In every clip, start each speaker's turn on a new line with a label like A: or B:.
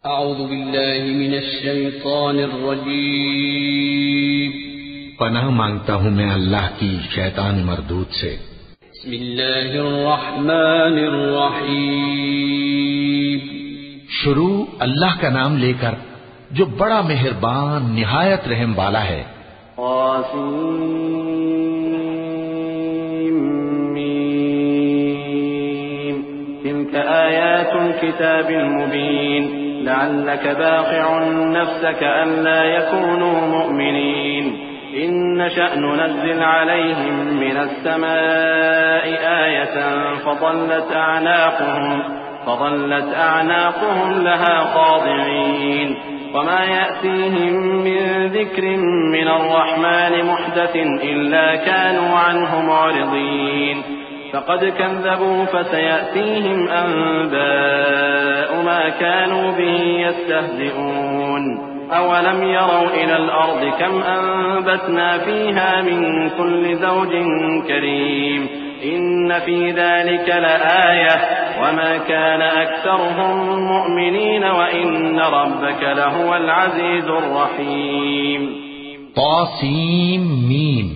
A: अऊज़ु बिल्लाहि मिनश शैतानिर रजीम।
B: पनाह मांगता हूँ मैं अल्लाह की शैतान मरदूद से।
A: बिस्मिल्लाहिर रहमानिर रहीम।
B: शुरू अल्लाह का नाम लेकर जो बड़ा मेहरबान निहायत रहम वाला है।
C: तिल्क आयातुल किताबिल मुबीन लअल्लक बाक़िउन नफ्सक अल्ला यकूनू मुअमिनीन इन नशअ नुनज़्ज़िल अलैहिम मिनस समाई आयतन फज़ल्लत अअनाक़ुहुम लहा ख़ादिईन वमा यअतीहिम मिन ज़िक्रिन मिनर रहमानि मुहदसिन इल्ला कानू अन्हु मुअरिज़ीन फ़क़द कज़्ज़बू फसयअतीहिम अन्बाअु मा कानू बिही यस्तहज़िऊन अवलम यरौ इलल अर्दि कम अन्बतना फ़ीहा मिन कुल्लि ज़ौजिन करीम इन्न फ़ी ज़ालिक लआयह वमा कान अक्सरुहुम मुअमिनीन व इन्न रब्बक लहुवल अज़ीज़ुर रहीम।
B: तौसीम मीम,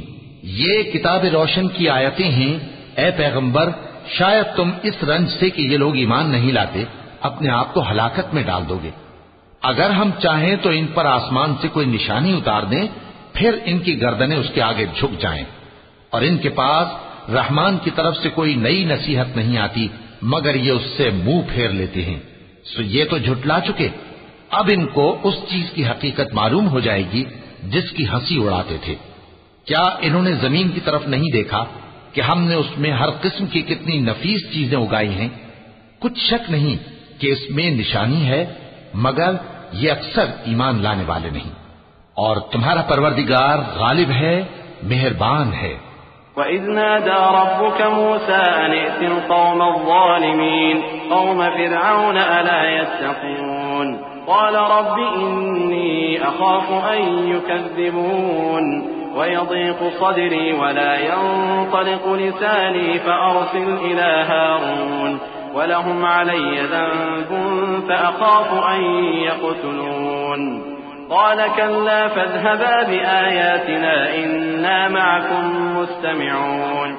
B: ये किताब रोशन की आयतें हैं। ए पैगंबर, शायद तुम इस रंज से कि ये लोग ईमान नहीं लाते अपने आप को हलाकत में डाल दोगे। अगर हम चाहें तो इन पर आसमान से कोई निशानी उतार दें, फिर इनकी गर्दनें उसके आगे झुक जाएं, और इनके पास रहमान की तरफ से कोई नई नसीहत नहीं आती मगर ये उससे मुंह फेर लेते हैं। सो ये तो झुटला चुके, अब इनको उस चीज की हकीकत मालूम हो जाएगी जिसकी हंसी उड़ाते थे। क्या इन्होंने जमीन की तरफ नहीं देखा कि हमने उसमें हर किस्म की कितनी नफीस चीजें उगाई हैं? कुछ शक नहीं कि इसमें निशानी है, मगर ये अक्सर ईमान लाने वाले नहीं। और तुम्हारा परवरदिगार गालिब है, मेहरबान है।
C: वइज़ नादा रब्बुक मूसा अन इतिल क़ौमज़ ज़ालिमीन क़ौम फ़िरऔन अला यत्तक़ून क़ाल रब्बि इन्नी अख़ाफ़ु अन युकज़्ज़िबून वयज़ीक़ु सदरी वला यंतलिक़ु लिसानी फ़अरसिल इला हारून वलहुम अलय्य ज़न्बुन फ़अख़ाफ़ु अन यक़्तुलून क़ाल कल्ला फ़ाज़हबा बिआयातिना इन्ना मअकुम मुस्तमिऊन।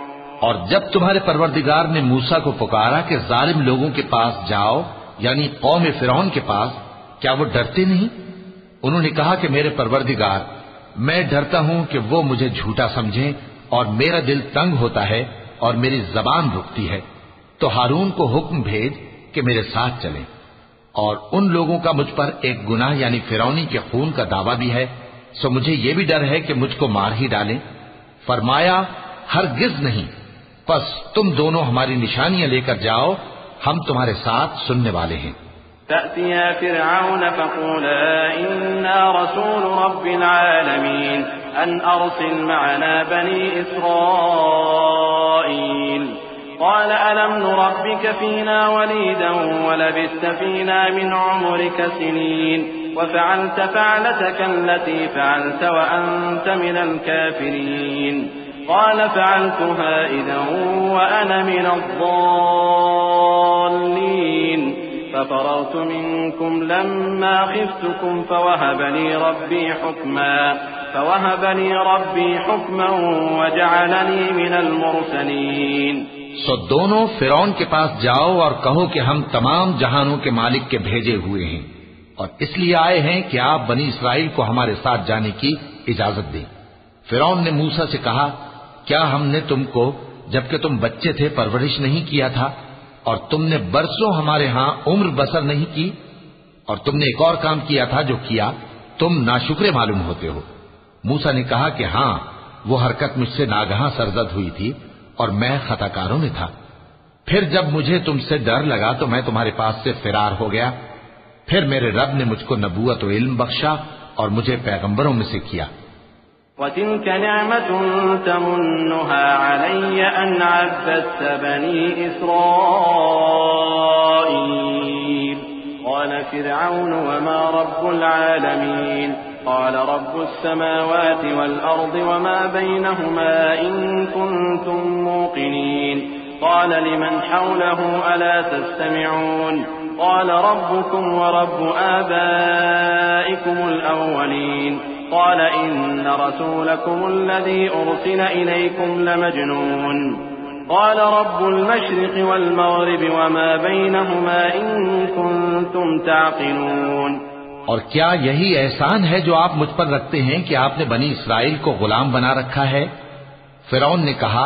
B: और जब तुम्हारे परवरदिगार ने मूसा को पुकारा कि जालिम लोगों के पास जाओ, यानी कौम फिरौन के पास, क्या वो डरते नहीं? उन्होंने कहा कि मेरे परवरदिगार, मैं डरता हूं कि वो मुझे झूठा समझें और मेरा दिल तंग होता है और मेरी जबान रुकती है। तो हारून को हुक्म भेज कि मेरे साथ चलें। और उन लोगों का मुझ पर एक गुनाह यानी फिरौनी के खून का दावा भी है, सो मुझे ये भी डर है कि मुझको मार ही डालें। फरमाया, हरगिज नहीं, बस तुम दोनों हमारी निशानियां लेकर जाओ, हम तुम्हारे साथ सुनने वाले हैं।
C: तअतिया फ़िरऔन फ़क़ूला इन्ना रसूल रब्बिल आलमीन अन अरसिल मअना बनी इस्राईल क़ाल अलम नुरब्बिक फ़ीना वलीदन वलबिस्त फ़ीना मिन उम्रिक सिनीन वफ़अलत फ़अलतक अल्लती फ़अलत वअन्त मिनल काफ़िरीन क़ाल फ़अलतुहा इज़न वअना मिनज़्ज़ाल्लीन ففررت منكم لما خفتكم فوهب لي ربي حكما وجعلني من المرسلين।
B: सो दोनों फिरौन के पास जाओ और कहो कि हम तमाम जहानों के मालिक के भेजे हुए हैं और इसलिए आए हैं कि आप बनी इसराइल को हमारे साथ जाने की इजाजत दें। फिरौन ने मूसा से कहा, क्या हमने तुमको जबकि तुम बच्चे थे परवरिश नहीं किया था और तुमने बरसों हमारे यहां उम्र बसर नहीं की? और तुमने एक और काम किया था जो किया, तुम नाशुक्रे मालूम होते हो। मूसा ने कहा कि हां, वो हरकत मुझसे नागहां सरजद हुई थी और मैं खताकारों में था। फिर जब मुझे तुमसे डर लगा तो मैं तुम्हारे पास से फिरार हो गया। फिर मेरे रब ने मुझको नबूवत और इल्म बख्शा और मुझे पैगंबरों में से किया।
C: वतिल्क निअमतुन तमुन्नुहा अलय्य अन अब्बदत बनी इस्राईल क़ाल फ़िरऔन वमा रब्बुल आलमीन क़ाल रब्बुस समावाति वल अर्दि वमा बैनहुमा इन कुन्तुम मूक़िनीन क़ाल लिमन हौलहु अला तस्तमिऊन قال ربكم ورب آبائكم الأولين قال إن رسولكم الذي أرسل إليكم لمجنون قال رب المشرق والمغرب وما بينهما إن كنتم تعقلون।
B: और क्या यही एहसान है जो आप मुझ पर रखते हैं कि आपने बनी इसराइल को गुलाम बना रखा है? फिरौन ने कहा,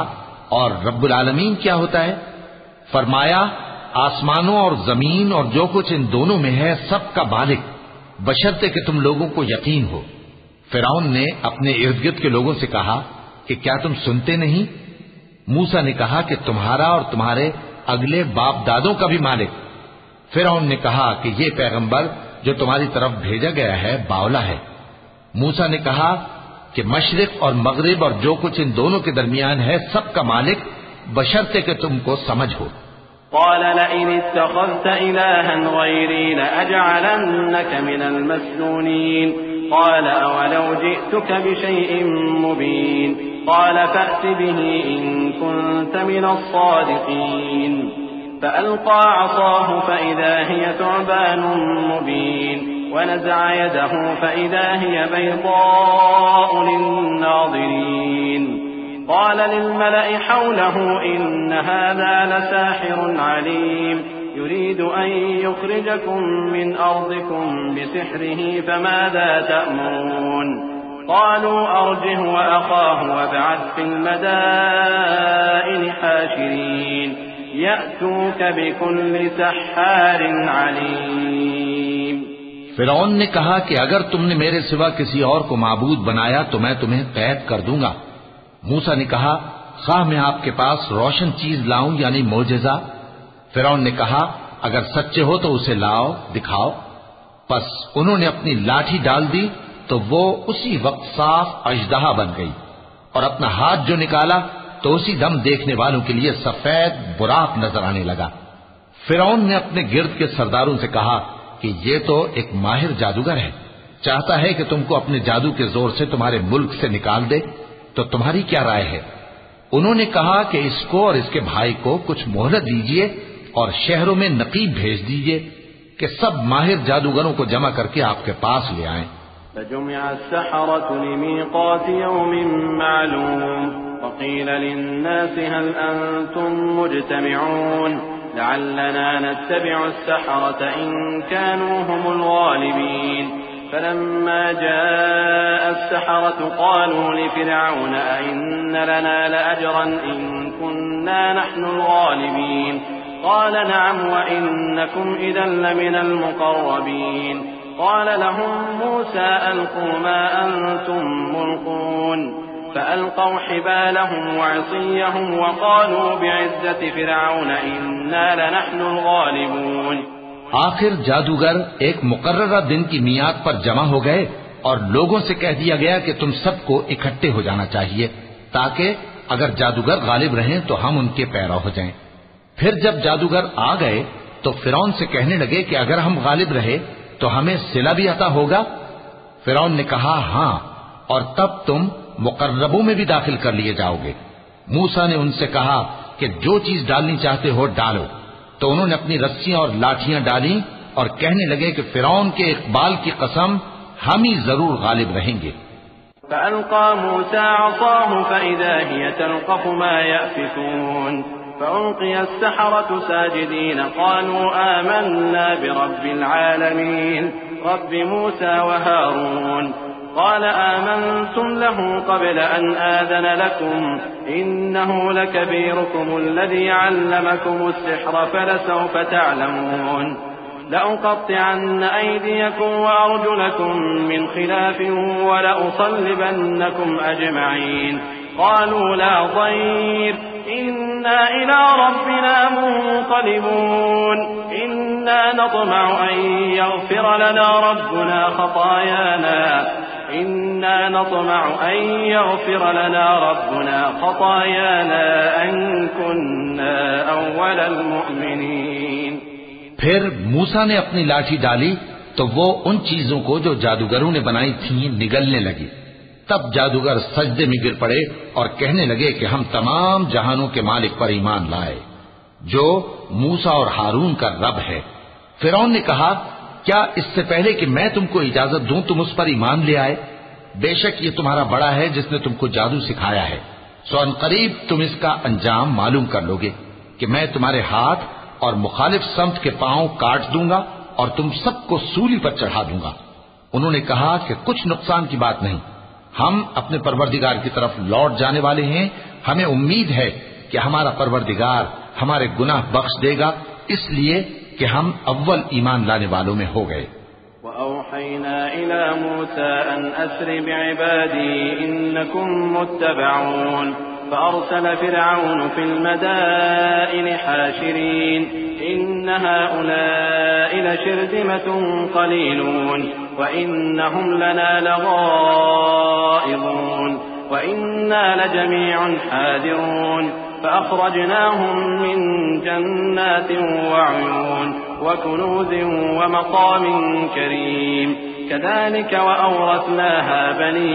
B: और रब्बुल आलमीन क्या होता है? फरमाया, आसमानों और जमीन और जो कुछ इन दोनों में है सबका मालिक, बशर्ते कि तुम लोगों को यकीन हो। फिरौन ने अपने इर्द गिर्द के लोगों से कहा कि क्या तुम सुनते नहीं? मूसा ने कहा कि तुम्हारा और तुम्हारे अगले बाप दादों का भी मालिक। फिरौन ने कहा कि ये पैगंबर जो तुम्हारी तरफ भेजा गया है बावला है। मूसा ने कहा कि मशरिक और मगरिब और जो कुछ इन दोनों के दरमियान है सबका मालिक, बशर्ते कि तुमको समझ हो।
C: قال لئن اتخذت إلها غيري لأجعلنك من المسجونين قال أولو جئتك بشيء مبين قال فأت به إن كنت من الصادقين فألقى عصاه فإذا هي ثعبان مبين ونزع يده فإذا هي بيضاء للناظرين قال للملأ حوله إن هذا لساحر عليم يريد أن يخرجكم من أرضكم بسحره فماذا تأمرون قالوا أرجه وأخاه وابعث في المدائن حاشرين يأتوك بكل سحار عليم।
B: फिरौन ने कहा कि अगर तुमने मेरे सिवा किसी और को माबूद बनाया तो मैं तुम्हें कैद कर दूंगा। मूसा ने कहा, खाह मैं आपके पास रोशन चीज लाऊं यानी मोजेजा? फिरौन ने कहा, अगर सच्चे हो तो उसे लाओ, दिखाओ। बस उन्होंने अपनी लाठी डाल दी तो वो उसी वक्त साफ अजदहा बन गई, और अपना हाथ जो निकाला तो उसी दम देखने वालों के लिए सफेद बुराक नजर आने लगा। फिरौन ने अपने गिर्द के सरदारों से कहा कि ये तो एक माहिर जादूगर है, चाहता है कि तुमको अपने जादू के जोर से तुम्हारे मुल्क से निकाल दे, तो तुम्हारी क्या राय है? उन्होंने कहा कि इसको और इसके भाई को कुछ मोहलत दीजिए और शहरों में नकीब भेज दीजिए कि सब माहिर जादूगरों को जमा करके आपके पास ले आएं।
C: فجمع السحرة لميقات يوم معلوم وقيل للناس هل أنتم مجتمعون لعلنا نتبع السحرة إن كانوا هم الغالبين فلما جاء السحرة قالوا لفرعون أئن لنا لأجرا إن كنا نحن الغالبين قال نعم وإنكم إذا لمن المقربين قال لهم موسى ألقوا ما أنتم ملقون فألقوا حبالهم وعصيهم وقالوا بعزة فرعون إنا لنحن الغالبون।
B: आखिर जादूगर एक मुकर्ररा दिन की मियाद पर जमा हो गए और लोगों से कह दिया गया कि तुम सबको इकट्ठे हो जाना चाहिए ताकि अगर जादूगर गालिब रहें तो हम उनके पैरा हो जाएं। फिर जब जादूगर आ गए तो फिरौन से कहने लगे कि अगर हम गालिब रहे तो हमें सिला भी अता होगा? फिरौन ने कहा, हां, और तब तुम मुकर्रबों में भी दाखिल कर लिए जाओगे। मूसा ने उनसे कहा कि जो चीज डालनी चाहते हो डालो। तो उन्होंने अपनी रस्सियां और लाठियां डाली और कहने लगे कि फिरौन के इकबाल की कसम, हम ही जरूर गालिब रहेंगे।
C: فألقى موسى عصاه فإذا هي تلقف ما يأفكون فألقي السحرة ساجدين قالوا آمنا برب العالمين رب موسى وهارون قال آمنتم له قبل أن آذن لكم إنه لكبيركم الذي علمكم السحر فلسوف تعلمون لأقطعن أيديكم وأرجلكم من خلاف ولأصلبنكم أجمعين قالوا لا ضير إنا إلى ربنا منقلبون إنا نطمع أن يغفر لنا ربنا خطايانا أن كنا أول المؤمنين।
B: फिर मूसा ने अपनी लाठी डाली तो वो उन चीजों को जो जादूगरों ने बनाई थीं निगलने लगी। तब जादूगर सजदे में गिर पड़े और कहने लगे कि हम तमाम जहानों के मालिक पर ईमान लाए, जो मूसा और हारून का रब है। फिरौन ने कहा, क्या इससे पहले कि मैं तुमको इजाजत दूं तुम उस पर ईमान ले आए? बेशक ये तुम्हारा बड़ा है जिसने तुमको जादू सिखाया है। सो अनकरीब तुम इसका अंजाम मालूम कर लोगे कि मैं तुम्हारे हाथ और मुखालिफ समत के पांव काट दूंगा और तुम सबको सूली पर चढ़ा दूंगा। उन्होंने कहा कि कुछ नुकसान की बात नहीं, हम अपने परवरदिगार की तरफ लौट जाने वाले हैं। हमें उम्मीद है कि हमारा परवरदिगार हमारे गुनाह बख्श देगा, इसलिए कि हम अव्वल ईमान लाने वालों में हो गए।
C: वअौहैना इला मूसा अन अस्रि बिइबादी इन्नकुम मुत्तबऊन फअरसल फिरऔन फिल मदाइन हाशिरीन इन्न हाउलाइ लशिरदिमतुन क़लीलून वइन्नहुम लना लगाइज़ून वइन्ना लजमीउन हादिरून فأخرجناهم من جنات وعيون وكنوز ومقام كريم كذلك وأورثناها بني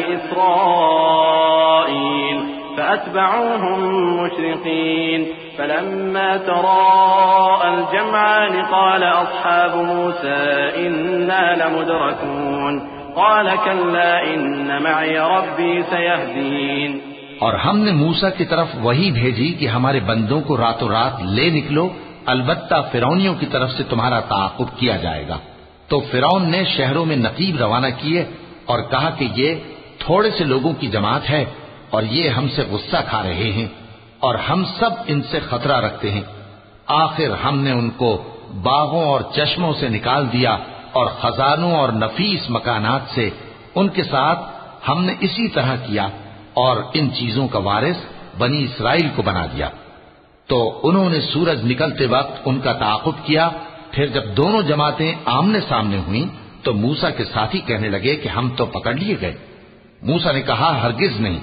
C: إسرائيل فأتبعوهم مشرقين فلما تراءى الجمعان قال أصحاب موسى إنا لمدركون قال كلا إن معي ربي سيهدين।
B: और हमने मूसा की तरफ वही भेजी कि हमारे बंदों को रातों रात ले निकलो, अलबत्ता फिरौनियों की तरफ से तुम्हारा ताक़ुब किया जाएगा। तो फिरौन ने शहरों में नकीब रवाना किए और कहा कि ये थोड़े से लोगों की जमात है और ये हमसे गुस्सा खा रहे हैं और हम सब इनसे खतरा रखते हैं। आखिर हमने उनको बागों और चश्मों से निकाल दिया और खजानों और नफीस मकानात से उनके साथ हमने इसी तरह किया और इन चीजों का वारिस बनी इसराइल को बना दिया। तो उन्होंने सूरज निकलते वक्त उनका ताक़ुब किया। फिर जब दोनों जमातें आमने सामने हुई तो मूसा के साथी कहने लगे कि हम तो पकड़ लिए गए। मूसा ने कहा, हरगिज नहीं,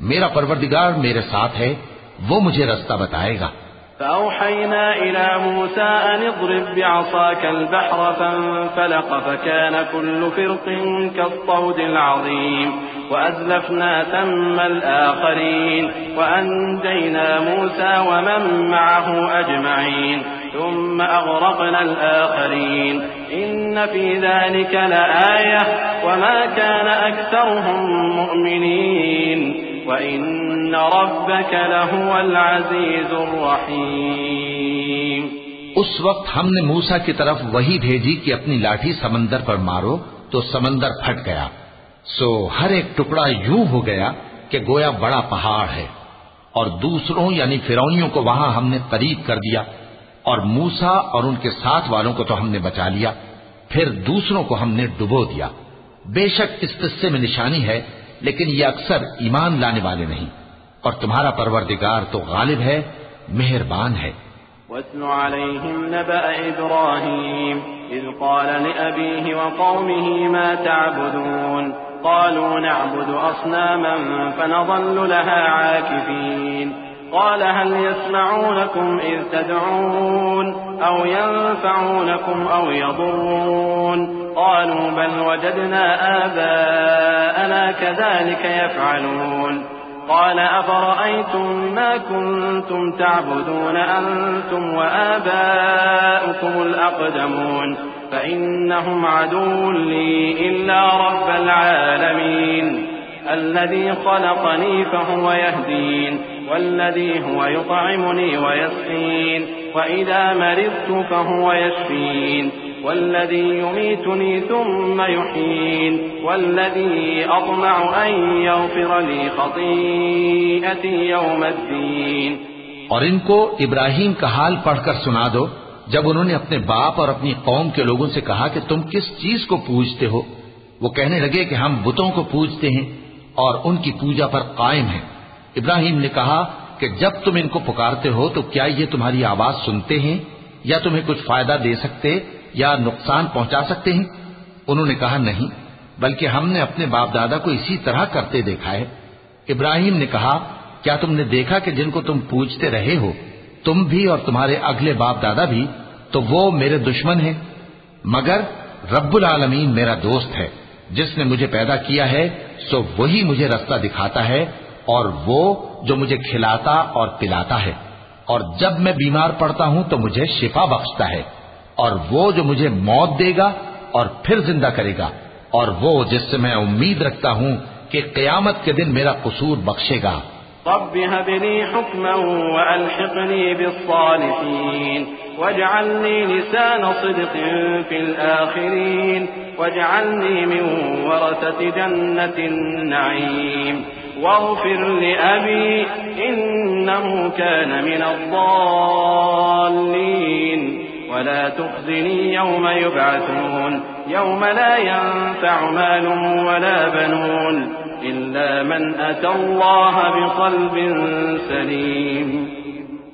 B: मेरा परवरदिगार मेरे साथ है, वो मुझे रास्ता बताएगा।
C: فأوحينا إلى موسى أن اضرب بعصاك البحر فانفلق فكان كل فرق كالطود العظيم وأزلفنا ثم الآخرين وأنجينا موسى ومن معه أجمعين ثم أغرقنا الآخرين إن في ذلك لآية وما كان أكثرهم مؤمنين وإن ربك لهو العزيز الرحيم।
B: उस वक्त हमने मूसा की तरफ वही भेजी कि अपनी लाठी समंदर पर मारो, तो समंदर फट गया। सो हर एक टुकड़ा यूं हो गया कि गोया बड़ा पहाड़ है। और दूसरों यानी फिरौनियों को वहां हमने करीब कर दिया और मूसा और उनके साथ वालों को तो हमने बचा लिया, फिर दूसरों को हमने डुबो दिया। बेशक इस किस्से में निशानी है, लेकिन ये अक्सर ईमान लाने वाले नहीं, और तुम्हारा परवरदिगार तो गालिब है, मेहरबान है।
C: واتل عليهم نبأ إبراهيم إذ قال لأبيه وقومه ما تعبدون قالوا نعبد أصناما فنظل لها عاكفين قال هل يسمعونكم إذ تدعون أو ينفعونكم أو يضرون قالوا بل وجدنا آباءنا كذلك يفعلون قال أفرأيتم ما كنتم تعبدون أنتم وآباؤكم الأقدمون فإنهم عدو لي إلا رب العالمين الذي خلقني فهو يهدين والذي هو يطعمني ويسقين وإذا مرضت فهو يشفين والذي يميتني ثم يحيين والذي أطمع أن يغفر لي خطيئتي يوم الدين।
B: और इनको इब्राहिम का हाल पढ़कर सुना दो जब उन्होंने अपने बाप और अपनी कौम के लोगों से कहा कि तुम किस चीज को पूजते हो। वो कहने लगे कि हम बुतों को पूजते हैं और उनकी पूजा पर कायम हैं। इब्राहिम ने कहा कि जब तुम इनको पुकारते हो तो क्या ये तुम्हारी आवाज सुनते हैं या तुम्हें कुछ फायदा दे सकते या नुकसान पहुंचा सकते हैं? उन्होंने कहा, नहीं, बल्कि हमने अपने बाप दादा को इसी तरह करते देखा है। इब्राहिम ने कहा, क्या तुमने देखा कि जिनको तुम पूजते रहे हो, तुम भी और तुम्हारे अगले बाप दादा भी, तो वो मेरे दुश्मन हैं, मगर रब्बुल आलमीन मेरा दोस्त है। जिसने मुझे पैदा किया है सो वही मुझे रास्ता दिखाता है और वो जो मुझे खिलाता और पिलाता है, और जब मैं बीमार पड़ता हूं तो मुझे शिफा बख्शता है, और वो जो मुझे मौत देगा और फिर जिंदा करेगा, और वो जिससे मैं उम्मीद रखता हूँ कि क़यामत के दिन मेरा कसूर बख्शेगा।
C: रब्बि हबनी हुक्मन व अल्हिक़नी बिस्सालिहीन वजअलनी लिसान सिद्क़िन फिल आखिरीन वजअलनी मिन वरसति जन्नतिन नईम वग़फिर लिअबी इन्नहु कान मिनज़ ज़ाल्लीन वला तुख़ज़िनी यौम युबअसून यौम ला यंफ़अु मालुन वला बनून इल्ला मन अतल्लाह बिक़ल्बिन सलीम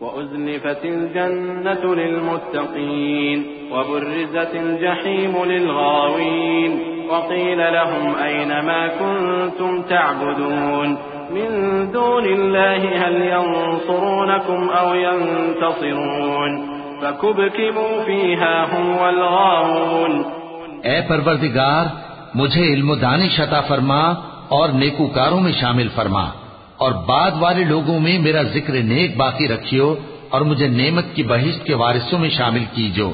C: वउज़्लिफ़तिल जन्नतु लिलमुत्तक़ीन वबुर्रिज़तिल जहीमु लिलग़ावीन वक़ील लहुम ऐन मा कुन्तुम तअबुदून मिन दूनिल्लाहि हल यंसुरूनकुम औ यंतसिरून फकुबकिबू फ़ीहा हुम वल गावून।
B: ऐ परवरदिगार, मुझे इल्म दानिश अता फरमा और नेकूकारों में शामिल फरमा, और बाद वाले लोगों में मेरा जिक्र नेक बाकी रखियो, और मुझे नेमत की बहिश्त के वारिसों में शामिल कीजो,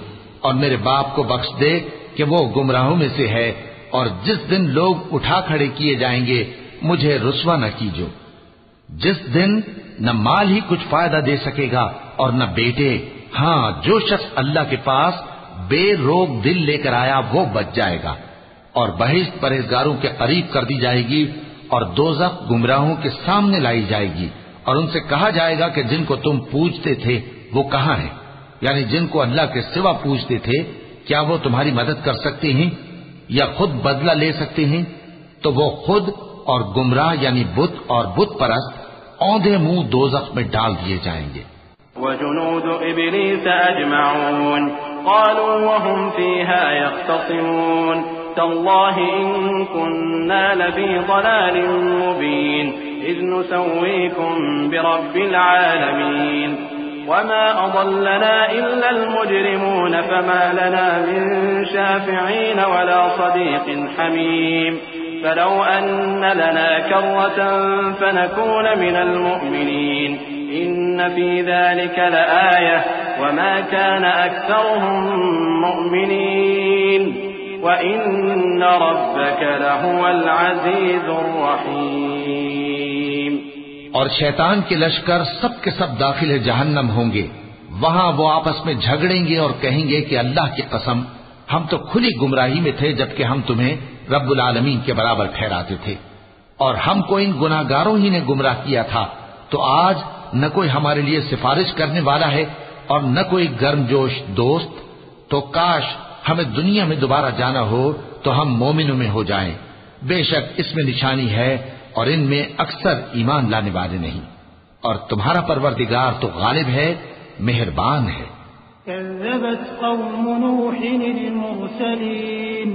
B: और मेरे बाप को बख्श दे कि वो गुमराहों में से है, और जिस दिन लोग उठा खड़े किए जाएंगे मुझे रुस्वा न कीजो, जिस दिन न माल ही कुछ फायदा दे सकेगा और न बेटे। हाँ, जो शख्स अल्लाह के पास बेरोग दिल लेकर आया वो बच जाएगा, और बहिश्त परहेजगारों के करीब कर दी जाएगी, और दोज़ख गुमराहों के सामने लाई जाएगी, और उनसे कहा जाएगा कि जिनको तुम पूजते थे वो कहाँ हैं, यानी जिनको अल्लाह के सिवा पूजते थे, क्या वो तुम्हारी मदद कर सकते हैं या खुद बदला ले सकते हैं? तो वो खुद और गुमराह यानी बुत और बुत परस्त औंधे मुंह दोज़ख में डाल दिए जाएंगे।
C: वजुनूद इब्लीस अजमऊन क़ालू वहुम फ़ीहा यख़्तसिमून तल्लाहि इन कुन्ना लफ़ी ज़लालिन मुबीन इज़ नुसव्वीकुम बिरब्बिल आलमीन वमा अज़ल्लना इल्लल मुजरिमून फमा लना मिन शाफ़िईन वला सदीक़िन हमीम फलौ अन्न लना कर्रतन फनकून मिनल मुअ्मिनीन इन्न फ़ी ज़ालिक लआयह वमा कान अक्सरुहुम मुअ्मिनीन व इन्न रब्बक लहुवल अज़ीज़ुर रहीम।
B: और शैतान के लश्कर सब के सब दाखिल जहन्नम होंगे। वहां वो आपस में झगड़ेंगे और कहेंगे कि अल्लाह की कसम, हम तो खुली गुमराही में थे जबकि हम तुम्हें रब्बुल आलमीन के बराबर ठहराते थे, और हमको इन गुनाहगारों ही ने गुमराह किया था। तो आज न कोई हमारे लिए सिफारिश करने वाला है और न कोई गर्मजोश दोस्त। तो काश हमें दुनिया में दोबारा जाना हो तो हम मोमिनों में हो जाएं। बेशक इसमें निशानी है और इनमें अक्सर ईमान लाने वाले नहीं, और तुम्हारा परवरदिगार तो गालिब है, मेहरबान है।
D: कज़्ज़बत क़ौमु नूहिन अल-मुरसलीन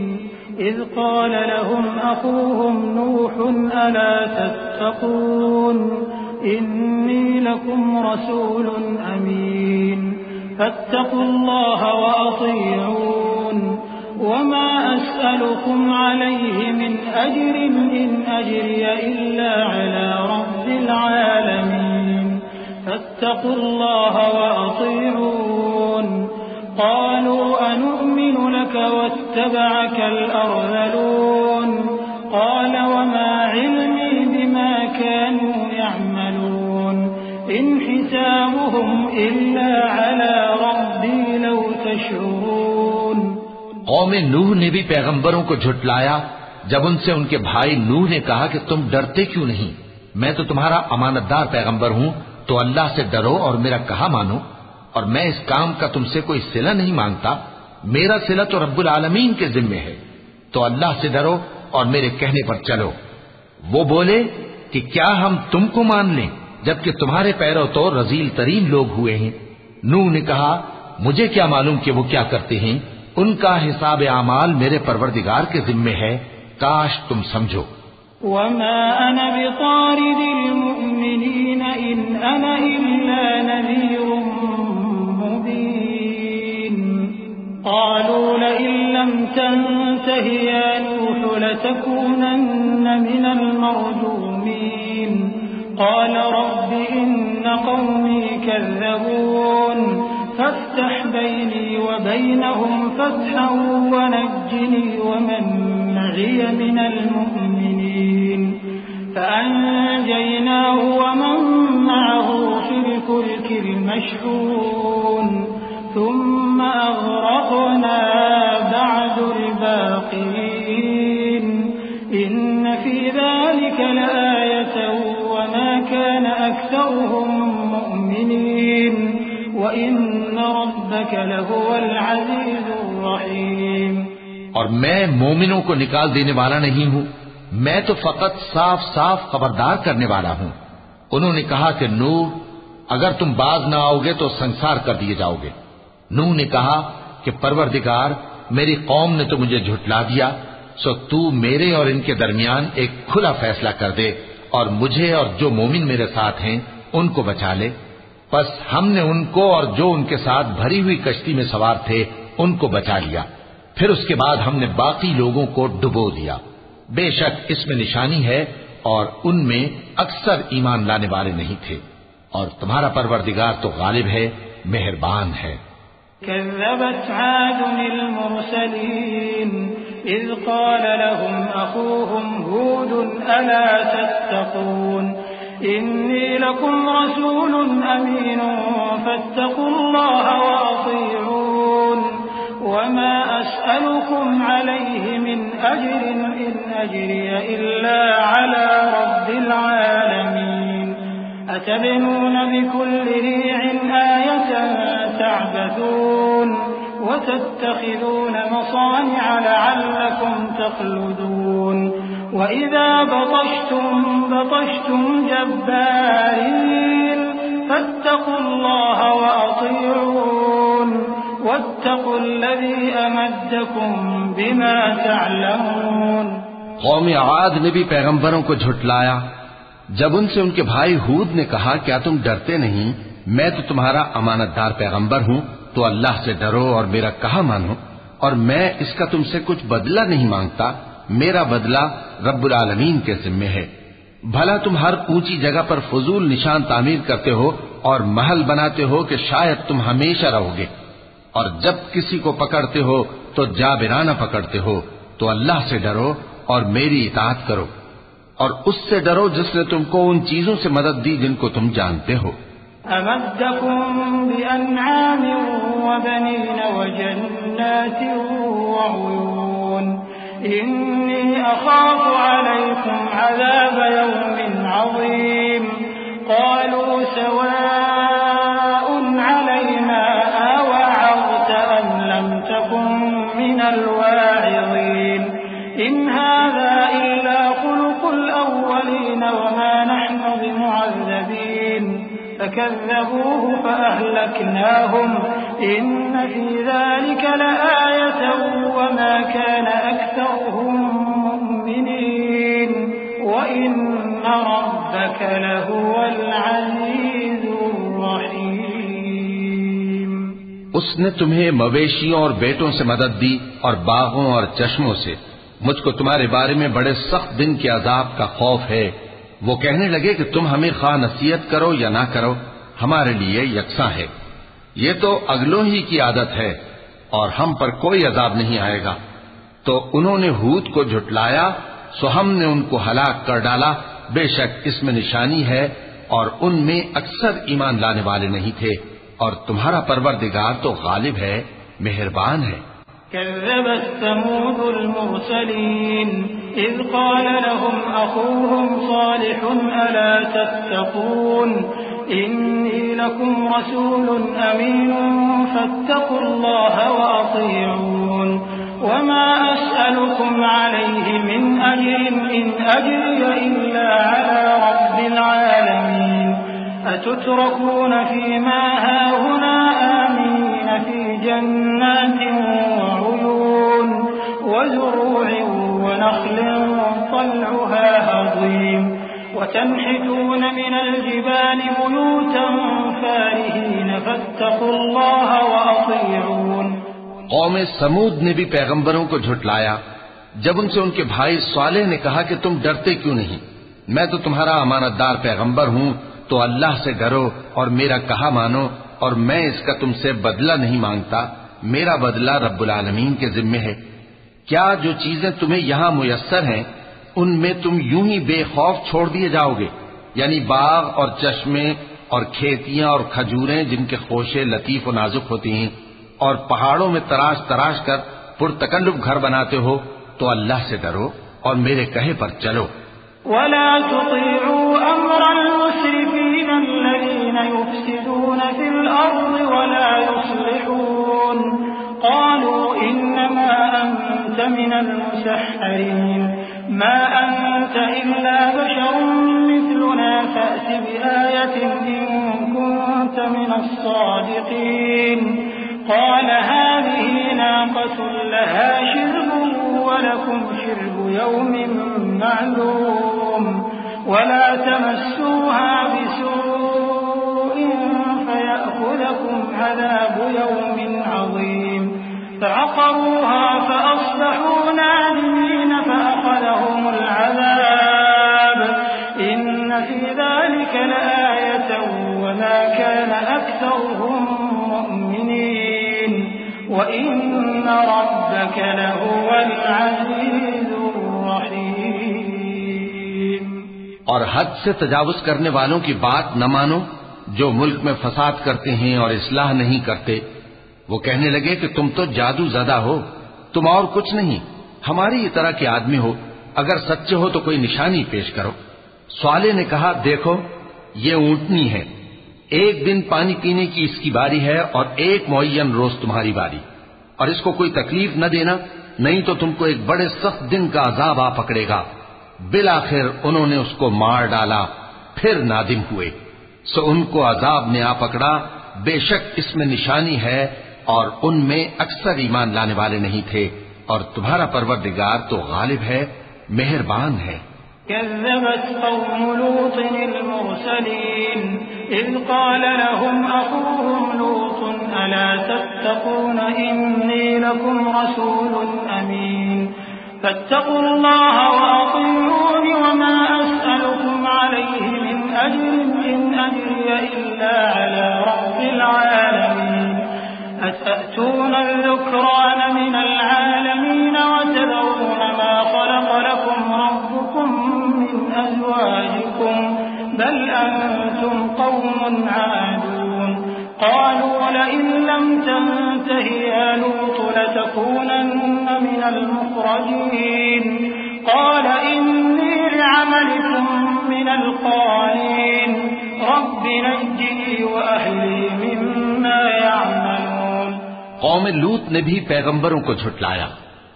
D: इज़ क़ाल लहुम अख़ूहुम नूहुन अला तत्तक़ून इन्नी लकुम रसूलुन अमीन फत्तक़ुल्लाह व अतीऊन वमा अस्अलुकुम अलैहि मिन अज्रिन इन अज्रिय इल्ला अला रब्बिल आलमीन फत्तक़ुल्लाह व अतीऊन क़ालू अनु'मिनु लक वत्तबअकल अर्ज़लून क़ाल वमा इल्मी बिमा कानू यअमलून इन हिसाबुहुम इल्ला अला रब्बी लौ तशऊरून।
B: कौमे नूह ने भी पैगंबरों को झुटलाया जब उनसे उनके भाई नूह ने कहा कि तुम डरते क्यों नहीं, मैं तो तुम्हारा अमानतदार पैगंबर हूं, तो अल्लाह से डरो और मेरा कहा मानो, और मैं इस काम का तुमसे कोई सिला नहीं मांगता, मेरा सिला तो रब्बुल आलमीन के जिम्मे है, तो अल्लाह से डरो और मेरे कहने पर चलो। वो बोले कि क्या हम तुमको मान लें जबकि तुम्हारे पैरों तो रजील तरीन लोग हुए हैं। नूह ने कहा, मुझे क्या मालूम कि वो क्या करते हैं, उनका हिसाब आमाल मेरे परवरदिगार के जिम्मे है, काश तुम समझो।
D: वमा अना बितारिदिल मुमिनीन इन अना इल्ला नज़ीरुम मुबीन क़ालू लइन लम तंतहि या नूह लतकूनन्न मिनल मरजूमीन क़ाल रब्बि इन्न क़ौमी कज़्ज़बून فافتح بيني وبينهم فتحا ونجني ومن معي من المؤمنين فأنجيناه ومن معه في الفلك المشحون ثم أغرقنا بعد الباقين إن في ذلك لآية وما كان أكثرهم مؤمنين وإن ربك لهو العزيز الرحيم।
B: और मैं मोमिनों को निकाल देने वाला नहीं हूँ, मैं तो फकत साफ साफ खबरदार करने वाला हूँ। उन्होंने कहा कि नूह, अगर तुम बाज न आओगे तो संसार कर दिए जाओगे। नूह ने कहा कि परवरदिगार, मेरी कौम ने तो मुझे झुठला दिया, सो तू मेरे और इनके दरमियान एक खुला फैसला कर दे और मुझे और जो मोमिन मेरे साथ हैं उनको बचा ले। बस हमने उनको और जो उनके साथ भरी हुई कश्ती में सवार थे उनको बचा लिया। फिर उसके बाद हमने बाकी लोगों को डुबो दिया। बेशक इसमें निशानी है और उनमें अक्सर ईमान लाने वाले नहीं थे, और तुम्हारा परवरदिगार तो गालिब है, मेहरबान है।
D: कज़्ज़बत आदुन अल-मुरसलीन इज़ क़ाल लहुम अख़ूहुम हूद अला तत्तक़ून इन्नी लकुम रसूलुन अमीन फत्तक़ुल्लाह व अतीऊन वमा अस्अलुकुम अलैहि मिन अज्रिन इन अज्रिय इल्ला अला रब्बिल आलमीन अतबनून बिकुल्लि रि'इन आयतन तअबथून वतत्तखिज़ून मसानिअ लअल्लकुम तख़लुदून वइज़ा बतश्तुम जब्बारीन फत्तक़ुल्लाह व अतीऊन वत्तक़ुल्लज़ी अमद्दकुम बिमा तअलमून।
E: कौम आद ने भी पैगंबरों को झुठलाया जब उनसे उनके भाई हूद ने कहा, क्या तुम डरते नहीं? मैं तो तुम्हारा अमानतदार पैगंबर हूँ, तो अल्लाह से डरो और मेरा कहा मानो, और मैं इसका तुमसे कुछ बदला नहीं मांगता। मेरा बदला रब्बुल आलमीन के जिम्मे है। भला तुम हर ऊंची जगह पर फजूल निशान तामीर करते हो और महल बनाते हो कि शायद तुम हमेशा रहोगे, और जब किसी को पकड़ते हो तो जाबिराना पकड़ते हो। तो अल्लाह से डरो और मेरी इताअत करो, और उससे डरो जिसने तुमको उन चीजों से मदद दी जिनको तुम जानते हो।
D: अमद्दकुम बिअनआमिन व बनीन व जन्नातिन व उयून इन्नी अखाफु अलैकुम अज़ाब यौमिन अज़ीम क़ालू सवाउन अलैना अवअज़त अम लम तकुन मिनल वाइज़ीन इन हाज़ा इल्ला खुलुकुल अव्वलीन वमा नहनु बिमुअज़्ज़बीन फकज़्ज़बूहु फअहलकनाहुम इन्न फी ज़ालिक लआयतन वमा कान अक्सरुहुम मुमिनीन वइन्न रब्बक लहुवल अज़ीज़ुर रहीम।
E: उसने तुम्हें मवेशियों और बेटों से मदद दी और बागों और चश्मों से। मुझको तुम्हारे बारे में बड़े सख्त दिन के अजाब का खौफ है। वो कहने लगे कि तुम हमें खा नसीहत करो या ना करो, हमारे लिए यकसा है। ये तो अगलों ही की आदत है और हम पर कोई अजाब नहीं आएगा। तो उन्होंने हूद को झुठलाया, सो हमने उनको हलाक कर डाला। बेशक इसमें निशानी है और उनमें अक्सर ईमान लाने वाले नहीं थे, और तुम्हारा परवरदिगार तो गालिब है, मेहरबान है।
D: कज़्ज़बत समूदुल मुरसलीन इज़ क़ाल लहुम अख़ूहुम सालिहुन अला तत्तक़ून इन्नी लकुम रसूलुन अमीनुन फत्तक़ुल्लाह व अतीऊन वमा अस्अलुकुम अलैहि मिन अज्रिन इन अज्रिय इल्ला अला रब्बिल आलमीन अतुतरकून फीमा हाहुना आमीन फी जन्नातिन वउयून वज़ुरू'in ونخل طلعها هضيم وتنحتون من الجبال بيوتا فارهين فاتقوا الله وأطيعون।
E: कौम समूद ने भी पैगंबरों को झुठलाया जब उनसे उनके भाई सालेह ने कहा कि तुम डरते क्यों नहीं? मैं तो तुम्हारा अमानतदार पैगंबर हूँ, तो अल्लाह से डरो और मेरा कहा मानो, और मैं इसका तुमसे बदला नहीं मांगता, मेरा बदला रब्बुल आलमीन के जिम्मे है। क्या जो चीजें तुम्हें यहां मुयस्सर हैं उनमें तुम यूं ही बेखौफ छोड़ दिए जाओगे? यानी बाग और चश्मे और खेतियां और खजूरें जिनके खोशे लतीफ और नाजुक होती हैं, और पहाड़ों में तराश तराश कर पुरतकल्लुफ घर बनाते हो, तो अल्लाह से डरो और मेरे कहे पर चलो।
D: वला तुतीउ अम्रल मुस्रिफीन अल्लज़ीन युफ्सिदून फिल अर्ज़ि वला युस्लिहून क़ालू इन्नमा अंत मिनल मुसहहरीन मा अंत इल्ला बशरुन मिस्लुना फ़अति बिआयतिन इन कुन्त मिनस सादिक़ीन क़ाल हाज़िही नाक़तुन लहा शिर्बुन वलकुम शिर्बु यौमिन मालूम वला तमस्सूहा बिसूइन फयअख़ुज़कुम अज़ाबु यौमिन अज़ीम फअक़रूहा फअस्बहू नादिमीन फअख़ज़हुमुल अज़ाब इन्न फ़ी ज़ालिक लआयतन वमा कान अक्सरुहुम मुअ्मिनीन वइन्न रब्बक लहुवल अज़ीज़ुर रहीम।
E: और हद से तजावुज करने वालों की बात न मानो, जो मुल्क में फसाद करते हैं और इस्लाह नहीं करते। वो कहने लगे कि तुम तो जादू ज़दा हो, तुम और कुछ नहीं, हमारी ही तरह के आदमी हो, अगर सच्चे हो तो कोई निशानी पेश करो। स्वाले ने कहा, देखो ये ऊंटनी है, एक दिन पानी पीने की इसकी बारी है और एक मुअय्यन रोज तुम्हारी बारी, और इसको कोई तकलीफ न देना, नहीं तो तुमको एक बड़े सख्त दिन का अजाब आ पकड़ेगा। बिलाखिर उन्होंने उसको मार डाला, फिर नादिम हुए, सो उनको अजाब ने आ पकड़ा। बेशक इसमें निशानी है और उनमें अक्सर ईमान लाने वाले नहीं थे, और तुम्हारा परवरदिगार तो गालिब है, मेहरबान है।
D: कज़्ज़बत क़ौमु लूतिन अल-मुरसलीन इज़ क़ाल लहुम अख़ूहुम लूतुन अला तत्तक़ून इन्नी लकुम रसूलुन अमीन फत्तक़ुल्लाह वअतीऊनी वमा अस्अलुकुम अलैहि मिन अज्रिन इन अज्रिय इल्ला अला रब्बिल आलमीन अतअतून अज़्ज़ुक्रान मिनल आलमीन वतदऊन मा ख़लक़ लकुम रब्बुकुम मिन अज़वाजिकुम बल अंतुम क़ौमुन आदून क़ालू लइन लम तंतहि या लूत लतकूनन्न मिनल मुख़रजीन क़ाल इन्नी लिअमलिकुम मिनल क़ालीन रब्बि नज्जिनी व अहली मिम्मा यअमलून।
E: कौम लूत ने भी पैगंबरों को झुटलाया।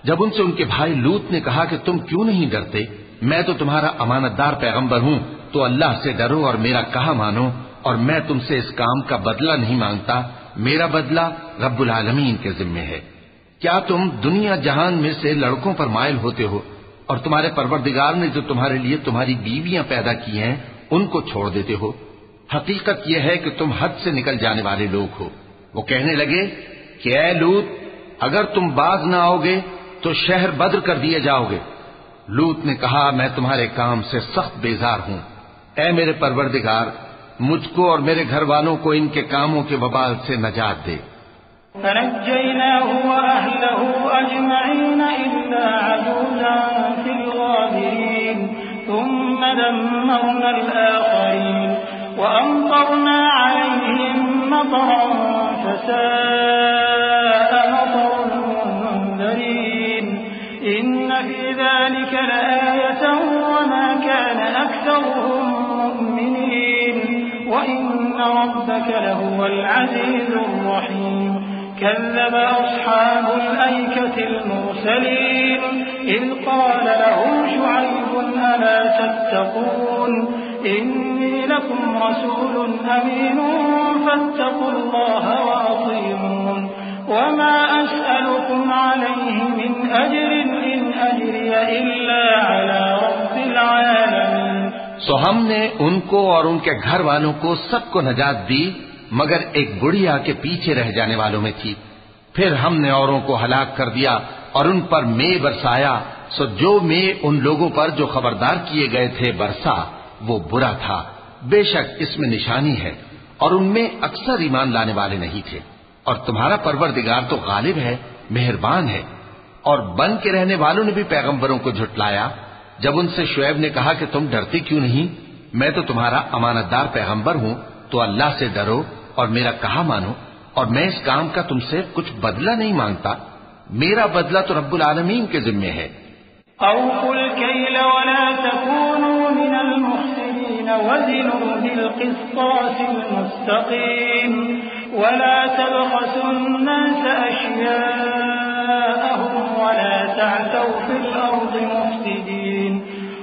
E: जब उनसे उनके भाई लूत ने कहा कि तुम क्यों नहीं डरते, मैं तो तुम्हारा अमानतदार पैगंबर हूं, तो अल्लाह से डरो और मेरा कहा मानो, और मैं तुमसे इस काम का बदला नहीं मांगता, मेरा बदला रब्बुल आलमीन के जिम्मे है। क्या तुम दुनिया जहान में से लड़कों पर माइल होते हो, और तुम्हारे परवरदिगार ने जो तुम्हारे लिए तुम्हारी बीवियां पैदा की हैं उनको छोड़ देते हो? हकीकत यह है कि तुम हद से निकल जाने वाले लोग हो। वो कहने लगे कि ऐ लूत, अगर तुम बाज न आओगे तो शहर बद्र कर दिए जाओगे। लूत ने कहा, मैं तुम्हारे काम से सख्त बेजार हूं। ऐ मेरे परवरदिगार, मुझको और मेरे घर वालों को इनके कामों के वबाल से नजात दे।
D: फनज्जयनाहु व अहलहु अजमईन इल्ला अजूज़न फिल गाबिरीन थुम्मा दम्मरनल आखरीन व अमतरना अलैहिम मतरन फसाअ मतरुल मुंज़रीन इन्न फी ज़ालिका लआयतन व मा कान अक्सरुहुम मुमिनीन व इन्न रब्बक लहुवल अज़ीज़ुर रहीम। كذب أصحاب الأيكة المرسلين إذ قال لهم شعيب ألا تتقون إني لكم رسول أمين فاتقوا الله وأطيعون وما أسألكم عليه من أجر إن أجري إلا على رب العالمين।
E: सो हमने उनको और उनके घर वालों को सबको नजात दी, मगर एक बुढ़िया के पीछे रह जाने वालों में थी। फिर हमने औरों को हलाक कर दिया और उन पर मे बरसाया। सो जो मे उन लोगों पर जो खबरदार किए गए थे बरसा, वो बुरा था। बेशक इसमें निशानी है और उनमें अक्सर ईमान लाने वाले नहीं थे। और तुम्हारा परवरदिगार तो गालिब है, मेहरबान है। और बन के रहने वालों ने भी पैगंबरों को झुटलाया जब उनसे शुएब ने कहा कि तुम डरते क्यों नहीं, मैं तो तुम्हारा अमानतदार पैगंबर हूं, तो अल्लाह से डरो और मेरा कहा मानो, और मैं इस काम का तुमसे कुछ बदला नहीं मांगता, मेरा बदला तो रब्बुल आलमीन के जिम्मे है।
D: औफुल कैल वला तकूनू मिनल मुफ्सिदीन वज़िनू बिल क़िस्तासिल मुस्तक़ीम वला तबख़सुन्नास अश्याअहुम वला तअतौ फिल अर्दि मुफ्सिदीन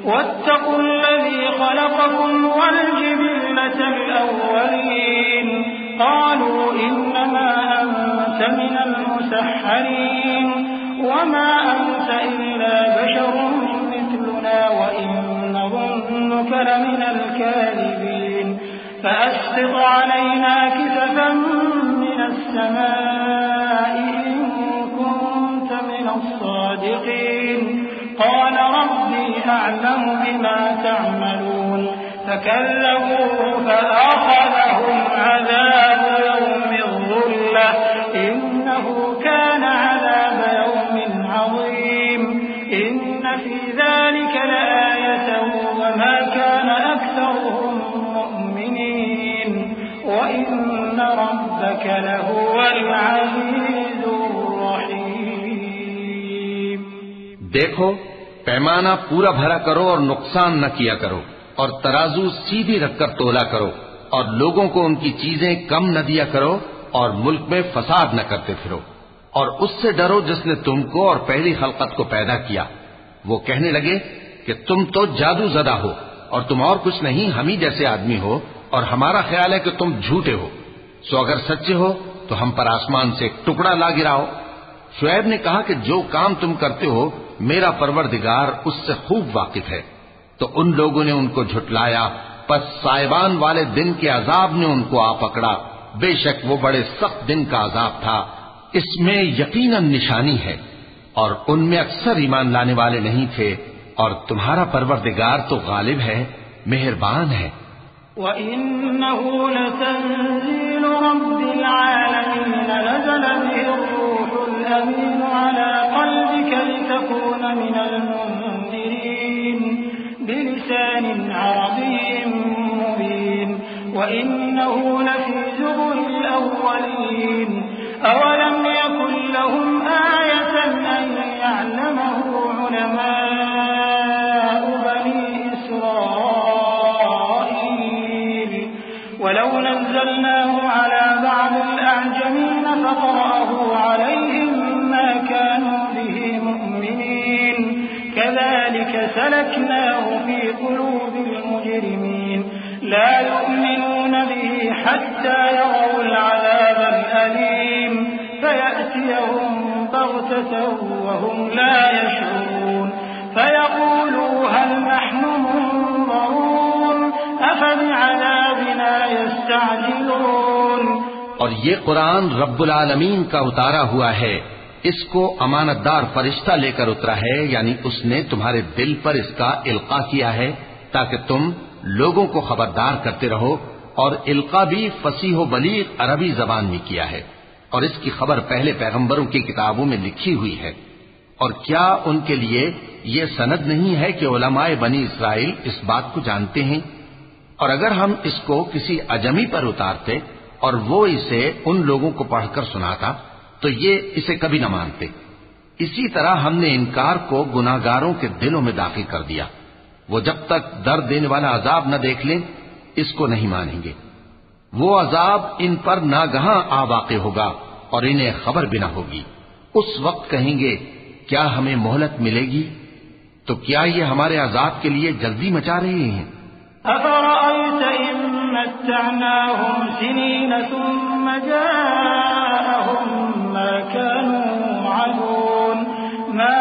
D: वत्तक़ुल्लज़ी ख़लक़कुम वल जिबिल्लतल अव्वलीन क़ालू इन्नमा अंत मिनल मुसह्हरीन वमा अंत इल्ला बशरुम मिथलुना व इन नज़ुन्नुक लमिनल काज़िबीन फ़अस्क़ित अलैना किसफन मिनस समाइ इन कुन्त मिनस सादिक़ीन क़ाल रब्बी अअलमु बिमा तअमलून फकज़्ज़बूहु फअख़ज़हुम अज़ाबु यौमिज़ ज़ुल्लह इन्नहु कान अज़ाब यौमिन अज़ीम इन्न फ़ी ज़ालिक लआयतन वमा कान अक्सरुहुम मुअ्मिनीन व इन्न रब्बक लहुवल अज़ीज़ुर रहीम।
E: देखो, पैमाना पूरा भरा करो और नुकसान न किया करो, और तराजू सीधी रखकर तोला करो, और लोगों को उनकी चीजें कम न दिया करो, और मुल्क में फसाद न करते फिरो। और उससे डरो जिसने तुमको और पहली खलकत को पैदा किया। वो कहने लगे कि तुम तो जादू ज़दा हो और तुम और कुछ नहीं, हम ही जैसे आदमी हो, और हमारा ख्याल है कि तुम झूठे हो। सो अगर सच्चे हो तो हम पर आसमान से एक टुकड़ा ला गिराओ। शुएब ने कहा कि जो काम तुम करते हो मेरा परवरदिगार उससे खूब वाकिफ है। तो उन लोगों ने उनको झुटलाया, पस साइबान वाले दिन के अजाब ने उनको आ पकड़ा। बेशक वो बड़े सख्त दिन का अजाब था, इसमें यकीनन निशानी है, और उनमें अक्सर ईमान लाने वाले नहीं थे। और तुम्हारा परवरदिगार तो गालिब है, मेहरबान है।
D: वइन्नहु लतंज़ीलु रब्बिल आलमीन नज़ल बिहिर्रूहुल अमीन अला क़ल्बिका लितकून मिनल मुन्ज़िरीन बिलिसानिन अरबिय्यिन मुबीन वइन्नहु लफ़ी ज़ुबुरिल अव्वलीन अवलम यकुन लहुम आयतन अन यअलमहु उलमाउ बनी इस्राईल वलौ नज़्ज़लनाहु अला बअदिल अअजमीन फ़क़रअहु अलैहिम मा कानू बिहि मुअ्मिनीन कज़ालिक सलक्नाहु फ़ी क़ुलूबिल मुजरिमीन ला यु'मिनून बिहि हत्ता यरौल अज़ाबल अलीम فيأتيهم بغتة وهم لا يشعرون فيقولوا هل نحن منظرون أفبعذابنا يستعجلون।
E: और ये कुरान रब्बुल आलमीन का उतारा हुआ है, इसको अमानतदार फरिश्ता लेकर उतरा है, यानी उसने तुम्हारे दिल पर इसका इल्का किया है ताकि तुम लोगों को खबरदार करते रहो। और इल्का भी फसीह बलीग अरबी जबान में किया है, और इसकी खबर पहले पैगंबरों की किताबों में लिखी हुई है। और क्या उनके लिए ये सनद नहीं है कि उलमाए बनी इस्राइल इस बात को जानते हैं? और अगर हम इसको किसी अजमी पर उतारते और वो इसे उन लोगों को पढ़कर सुनाता तो ये इसे कभी न मानते। इसी तरह हमने इनकार को गुनाहगारों के दिलों में दाखिल कर दिया। वो जब तक दर्द देने वाला अजाब न देख लें इसको नहीं मानेंगे। वो अजाब इन पर नागहां आ वाक़े होगा और इन्हें खबर भी न होगी। उस वक्त कहेंगे क्या हमें मोहलत मिलेगी? तो क्या ये हमारे अजाब के लिए जल्दी मचा रहे हैं?
D: अफ़रअयत इन मत्तअनाहुम सिनीन सुम्म जाअहुम मा कानू युअदून मा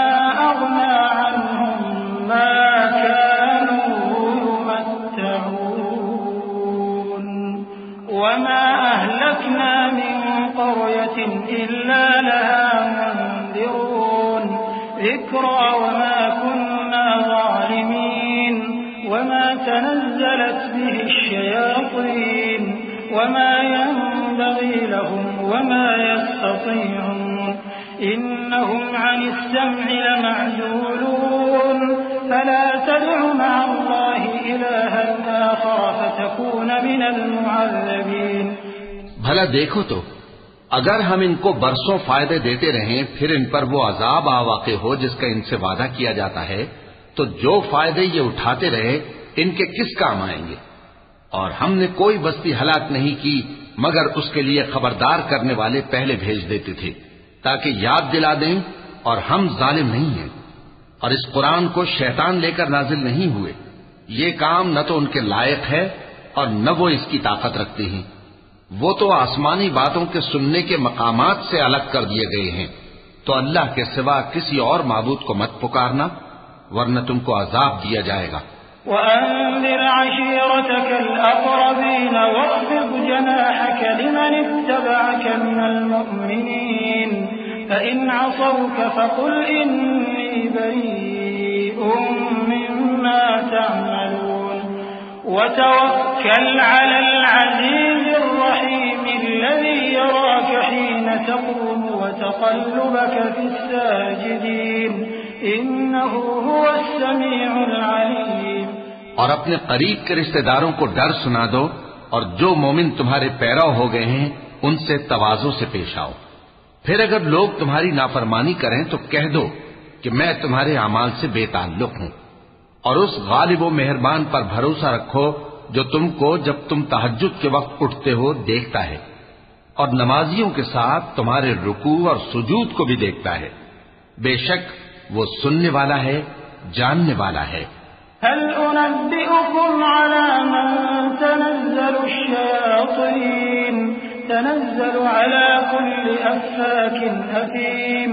D: अग़ना अन्हुम मा कानू युमत्तऊन वमा अहलकना मिन क़रयतिन इल्ला लहा मुन्ज़िरून ज़िक्रा वमा कुन्ना ज़ालिमीन वमा तनज़्ज़लत बिहि अश्शयातीन वमा यंबगी लहुम वमा यस्ततीऊन इन्नहुम अनिस्सम्इ लमअज़ूलून फला तदउ मअल्लाहि इलाहन आखर फतकून मिनल मुअज़्ज़बीन।
E: भला देखो तो अगर हम इनको बरसों फायदे देते रहें फिर इन पर वो अजाब आवाक़े हो जिसका इनसे वादा किया जाता है, तो जो फायदे ये उठाते रहे इनके किस काम आएंगे। और हमने कोई बस्ती हलाक नहीं की मगर उसके लिए खबरदार करने वाले पहले भेज देते थे ताकि याद दिला दें, और हम जालिम नहीं हैं। और इस कुरान को शैतान लेकर नाजिल नहीं हुए, ये काम न तो उनके लायक है और न वो इसकी ताकत रखते हैं। वो तो आसमानी बातों के सुनने के मकामात से अलग कर दिए गए हैं। तो अल्लाह के सिवा किसी और माबूद को मत पुकारना वरना तुमको अजाब दिया जाएगा।
D: वअन्ज़िर अशीरतकल अक़रबीन वख़्फ़िज़ जनाहक लिमन इत्तबअक मिनल मुअ्मिनीन फ़इन असौक फ़क़ुल इन्नी बरीउम मिम्मा तअमलून वतवक्कल अलल अज़ीज़िर रहीम अल्लज़ी यराक हीन तक़ूम वतक़ल्लुबक फ़िस्साजिदीन इन्नहु हुवस समीउल अलीम।
E: और अपने करीब के रिश्तेदारों को डर सुना दो, और जो मोमिन तुम्हारे पैरव हो गए हैं उनसे तवाज़ो से पेश आओ। फिर अगर लोग तुम्हारी नाफरमानी करें तो कह दो कि मैं तुम्हारे अमाल से बेताल्लुक हूं। और उस गालिब व मेहरबान पर भरोसा रखो जो तुमको जब तुम तहज्जुद के वक्त उठते हो देखता है, और नमाजियों के साथ तुम्हारे रुकू और सुजूद को भी देखता है। बेशक वो सुनने वाला है, जानने वाला है।
D: हल उनब्बिउकुम अला मन तनज़्ज़लु अश्शयातीन तनज़्ज़लु अला कुल्लि अफ़्फ़ाकिन असीम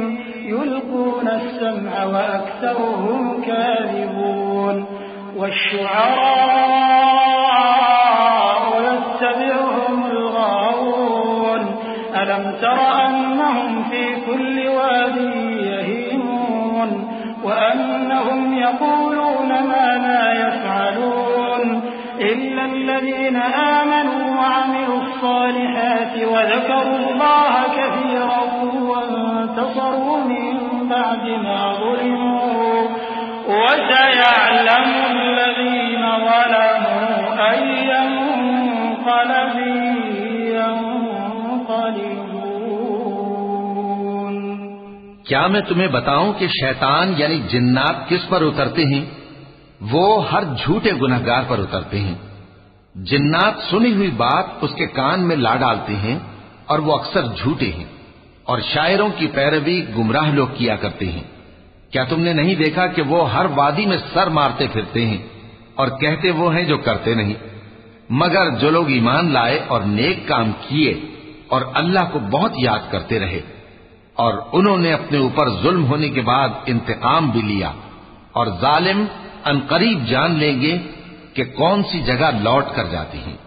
D: युल्क़ून अस्समअ व अक्सरुहुम काज़िबून वश्शुअराउ यत्तबिउहुमुल गावून अलम तर अन्नहुम फी कुल्लि वादिन وأنهم يقولون ما لا يفعلون إلا الذين آمنوا وعملوا الصالحات وذكروا الله كثيرا وانتصروا من بعد ما ظلموا وسيعلم الذين ظلموا أي منقلب ينقلبون।
E: क्या मैं तुम्हें बताऊं कि शैतान यानी जिन्नात किस पर उतरते हैं? वो हर झूठे गुनहगार पर उतरते हैं। जिन्नात सुनी हुई बात उसके कान में ला डालते हैं और वो अक्सर झूठे हैं, और शायरों की पैरवी गुमराह लोग किया करते हैं। क्या तुमने नहीं देखा कि वो हर वादी में सर मारते फिरते हैं और कहते वो हैं जो करते नहीं। मगर जो लोग ईमान लाए और नेक काम किए और अल्लाह को बहुत याद करते रहे, और उन्होंने अपने ऊपर जुल्म होने के बाद इंतकाम भी लिया, और जालिम अनकरीब जान लेंगे कि कौन सी जगह लौट कर जाती हैं।